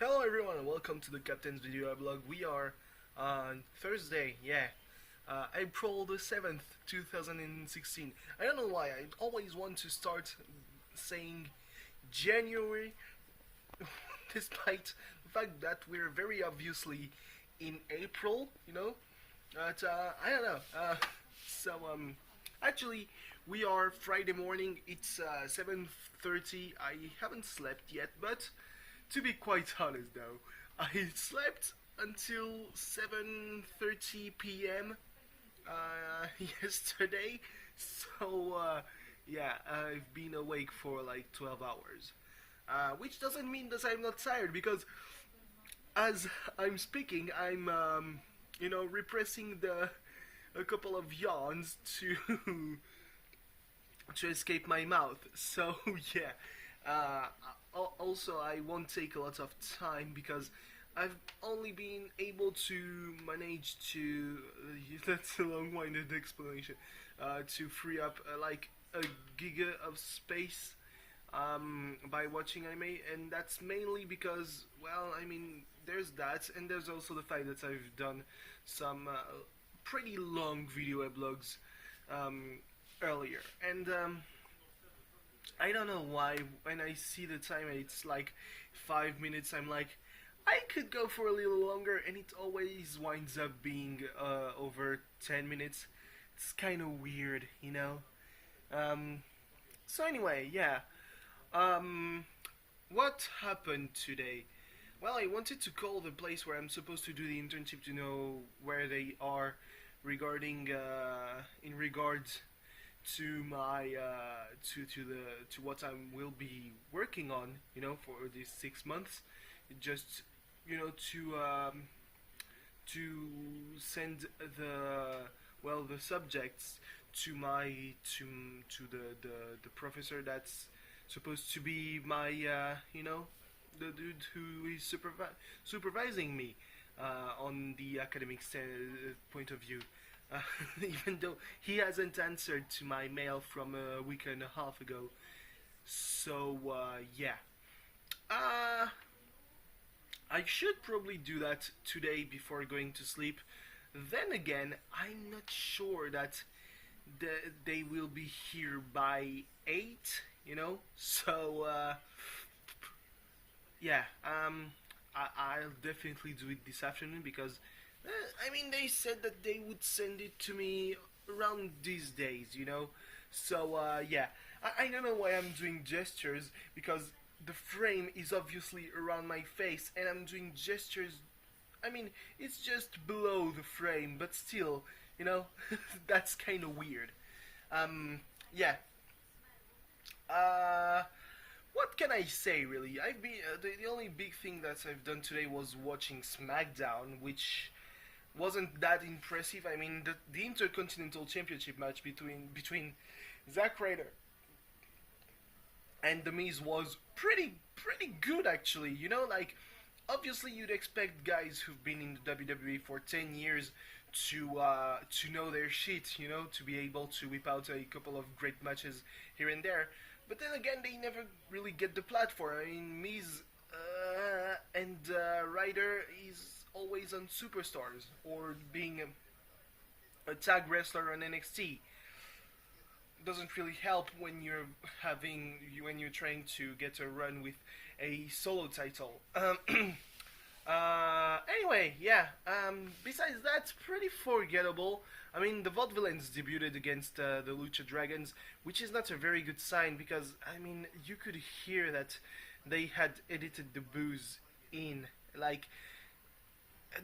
Hello everyone and welcome to the Captain's Videoweblog. We are on Thursday, April the 7th, 2016. I don't know why, I always want to start saying January despite the fact that we're very obviously in April, But I don't know. Actually, we are Friday morning. It's 7:30. I haven't slept yet, but to be quite honest, though, I slept until 7:30 p.m. Yesterday. So I've been awake for like 12 hours. Which doesn't mean that I'm not tired because as I'm speaking, I'm repressing the a couple of yawns to to escape my mouth. So yeah. Uh, Also, I won't take a lot of time because I've only been able to manage to. That's a long-winded explanation. To free up like a giga of space by watching anime, and that's mainly because, well, I mean, there's that, and there's also the fact that I've done some pretty long video weblogs um, earlier, and I don't know why when I see the time and it's like 5 minutes, I'm like, I could go for a little longer, and it always winds up being over 10 minutes. It's kind of weird, you know? Um, so, anyway, yeah. Um, what happened today? Well, I wanted to call the place where I'm supposed to do the internship to know where they are regarding, in regards to my to what I will be working on, for these 6 months. Just to send the subjects to my to the professor that's supposed to be my the dude who is supervising me on the academic point of view. Uh, Even though he hasn't answered to my mail from a week and a half ago. So, yeah. Uh, I should probably do that today before going to sleep. Then again, I'm not sure that they will be here by 8, So, yeah, I'll definitely do it this afternoon because, I mean, they said that they would send it to me around these days. So, yeah, I don't know why I'm doing gestures because the frame is obviously around my face and I'm doing gestures. I mean, it's just below the frame, but still, you know, that's kind of weird. Yeah. Uh, what can I say really? I've been the only big thing that I've done today was watching SmackDown, which wasn't that impressive. I mean, the Intercontinental Championship match between Zack Ryder and The Miz was pretty good actually. Like obviously you'd expect guys who've been in the WWE for 10 years to know their shit. To be able to whip out a couple of great matches here and there. But then again, they never really get the platform. I mean, Miz and Ryder is always on Superstars or being a tag wrestler on NXT. Doesn't really help when you're trying to get a run with a solo title. Anyway, yeah. Besides that, pretty forgettable. I mean, the Vaudevillains debuted against the Lucha Dragons, which is not a very good sign because I mean you could hear that they had edited the booze in. Like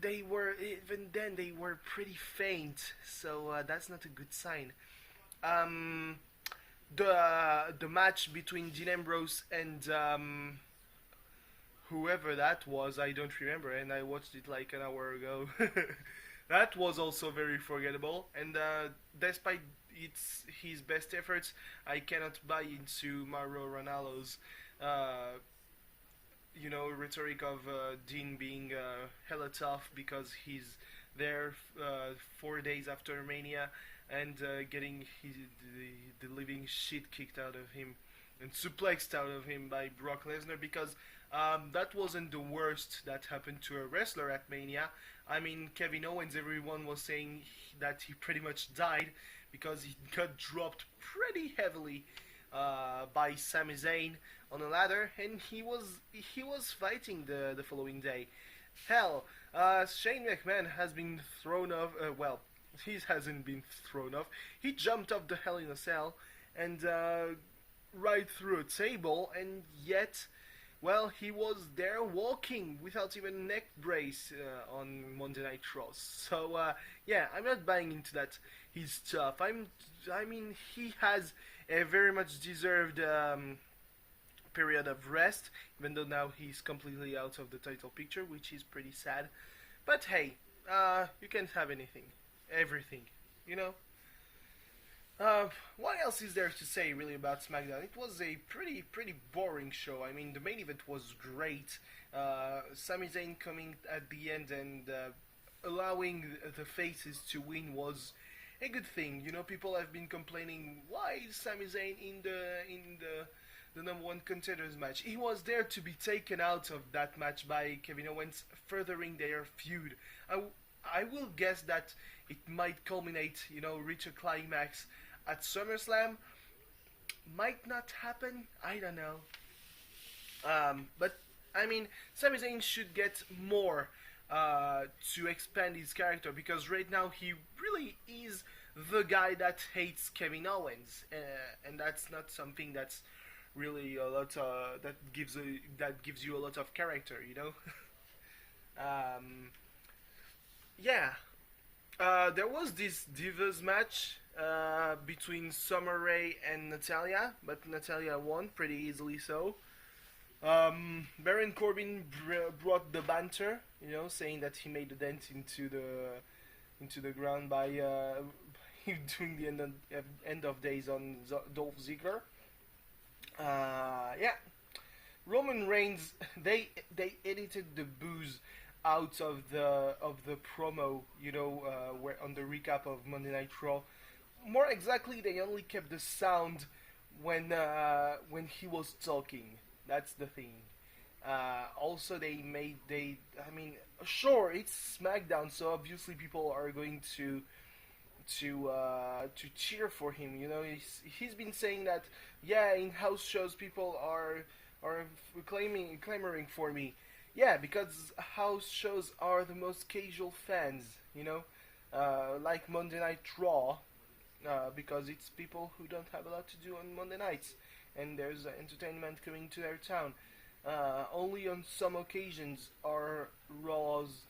they were even then they were pretty faint, so that's not a good sign. Um, the match between Dean Ambrose and whoever that was, I don't remember, and I watched it like an hour ago. That was also very forgettable, and despite his best efforts, I cannot buy into Mauro Ranallo's, uh, rhetoric of Dean being hella tough because he's there 4 days after Mania and getting the living shit kicked out of him and suplexed out of him by Brock Lesnar because That wasn't the worst that happened to a wrestler at Mania. I mean, Kevin Owens, everyone was saying that he pretty much died because he got dropped pretty heavily by Sami Zayn on a ladder, and he was fighting the following day. Hell, Shane McMahon has been thrown off. Well, he hasn't been thrown off. He jumped off the Hell in a Cell and right through a table, and yet, well, he was there walking without even a neck brace on Monday Night Raw. So yeah, I'm not buying into that. He's tough. I mean, he has a very much deserved period of rest, even though now he's completely out of the title picture, which is pretty sad. But hey, you can't have anything, everything, you know. What else is there to say really about SmackDown? It was a pretty boring show. I mean, the main event was great. Sami Zayn coming at the end and allowing the faces to win was a good thing. You know, people have been complaining, why is Sami Zayn in the number one contenders match? He was there to be taken out of that match by Kevin Owens, furthering their feud. I will guess that it might culminate, you know, reach a climax at SummerSlam. Might not happen. I don't know. But I mean, Sami Zayn should get more to expand his character, because right now he really is the guy that hates Kevin Owens, and that's not something that's really a lot that gives you a lot of character, you know. Yeah, there was this Divas match between Summer Rae and Natalia, but Natalia won pretty easily. So Baron Corbin brought the banter, you know, saying that he made a dent into the ground by doing the end of days on Dolph Ziggler. Yeah, Roman Reigns, they edited the booze out of the promo, you know, where on the recap of Monday Night Raw. More exactly, they only kept the sound when he was talking. That's the thing. Also, I mean, sure, it's SmackDown, so obviously people are going to cheer for him. You know, he's been saying that, yeah, in house shows people are clamoring for me. Yeah, because house shows are the most casual fans, you know, like Monday Night Raw, because it's people who don't have a lot to do on Monday nights, and there's entertainment coming to their town. Only on some occasions are Raws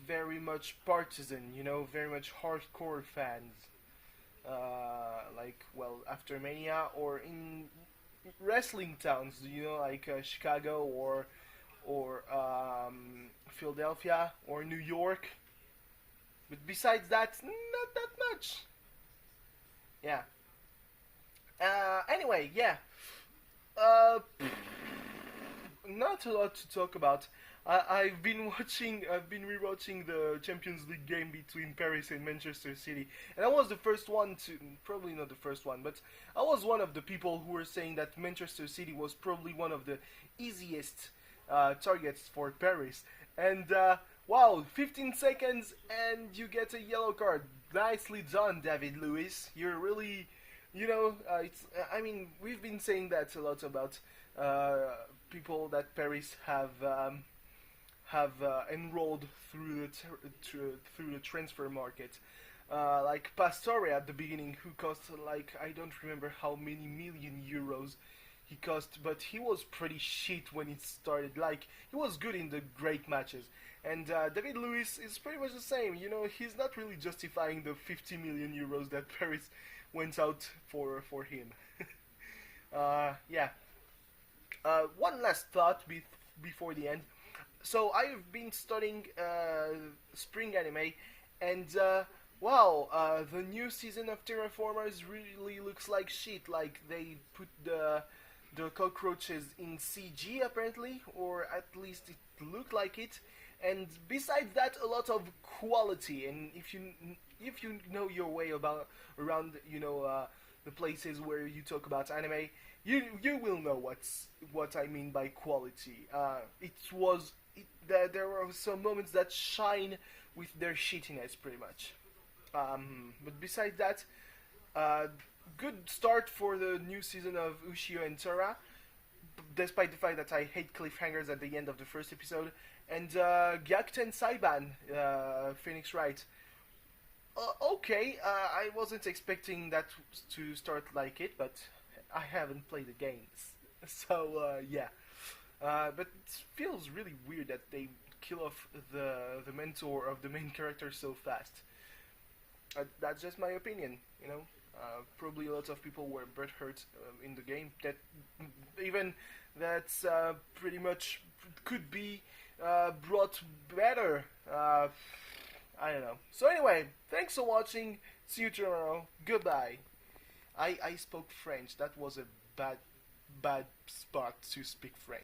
very much partisan, you know, very much hardcore fans. Like, well, after Mania, or in wrestling towns, you know, like Chicago or Philadelphia or New York. But besides that, not that much. Yeah. Anyway, yeah. Not a lot to talk about. I've been rewatching the Champions League game between Paris and Manchester City, and I was the first one to, probably not the first one, but I was one of the people who were saying that Manchester City was probably one of the easiest targets for Paris. And wow, 15 seconds and you get a yellow card. Nicely done, David Lewis. You're really, you know, it's. I mean, we've been saying that a lot about people that Paris have enrolled through the transfer market. Like Pastore at the beginning, who cost, like, I don't remember how many million euros he cost, but he was pretty shit when it started. Like, he was good in the great matches. And David Lewis is pretty much the same. You know, he's not really justifying the 50 million euros that Paris went out for him. Yeah. One last thought before the end. So I've been studying spring anime, and wow, the new season of Terraformers really looks like shit. Like, they put the cockroaches in CG apparently, or at least it looked like it. And besides that, a lot of quality. And if you know your way around, you know, the places where you talk about anime, you will know what I mean by quality. There were some moments that shine with their shittiness, pretty much. But besides that, uh, good start for the new season of Ushio and Tora, despite the fact that I hate cliffhangers at the end of the first episode. And Gyakuten Saiban, Phoenix Wright. Okay, I wasn't expecting that to start like it, but I haven't played the games. So, yeah. But it feels really weird that they kill off the mentor of the main character so fast. That's just my opinion, you know. Probably a lot of people were butthurt in the game. That even that's pretty much could be brought better. I don't know. So anyway, thanks for watching. See you tomorrow. Goodbye. I spoke French. That was a bad spot to speak French.